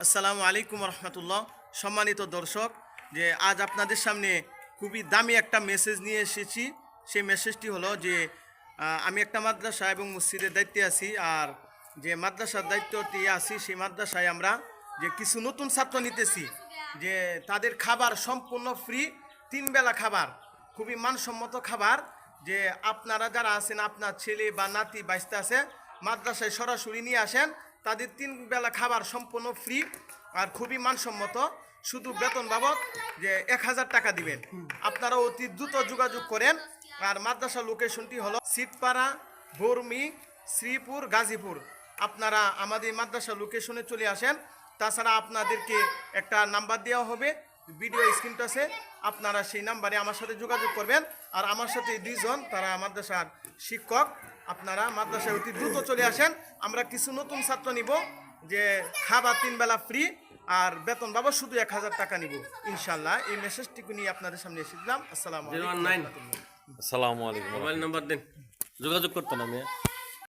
আসসালামু আলাইকুম রহমতুল্লাহ। সম্মানিত দর্শক, যে আজ আপনাদের সামনে খুবই দামি একটা মেসেজ নিয়ে এসেছি। সেই মেসেজটি হলো যে আমি একটা মাদ্রাসা এবং মসজিদের দায়িত্বে আছি। আর যে মাদ্রাসার দায়িত্বটি আছি, সেই মাদ্রাসায় আমরা যে কিছু নতুন ছাত্র নিতেছি, যে তাদের খাবার সম্পূর্ণ ফ্রি, 3 বেলা খাবার, খুবই মানসম্মত খাবার। যে আপনারা যারা আছেন, আপনার ছেলে বা নাতি বাইস্তা আছে, মাদ্রাসায় সরাসরি নিয়ে আসেন, তাদের 3 বেলা খাবার সম্পূর্ণ ফ্রি আর খুবই মানসম্মত। শুধু বেতন বাবদ যে 1000 টাকা দিবেন। আপনারা অতি দ্রুত যোগাযোগ করেন। আর মাদ্রাসা লোকেশনটি হলো সিটপাড়া, বর্মি, শ্রীপুর, গাজীপুর। আপনারা আমাদের মাদ্রাসা লোকেশনে চলে আসেন। তাছাড়া আপনাদেরকে একটা নাম্বার দেওয়া হবে, ভিডিও স্ক্রিনটা আছে, আপনারা সেই নাম্বারে আমার সাথে যোগাযোগ করবেন। আর আমার সাথে 2 জন, তারা মাদ্রাসার শিক্ষক। আপনারা মাদ্রাসায় অতি দ্রুত চলে আসেন। আমরা কিছু নতুন ছাত্র নিব, যে খাবার 3 বেলা ফ্রি আর বেতন বাবা শুধু 1000 টাকা নিব ইনশাল্লাহ। এই মেসেজটুকু নিয়ে আপনাদের সামনে এসেছিলাম। আসসালামু আলাইকুম। আসসালামু আলাইকুম। মোবাইল নাম্বার দেন, যোগাযোগ করতেন আমি।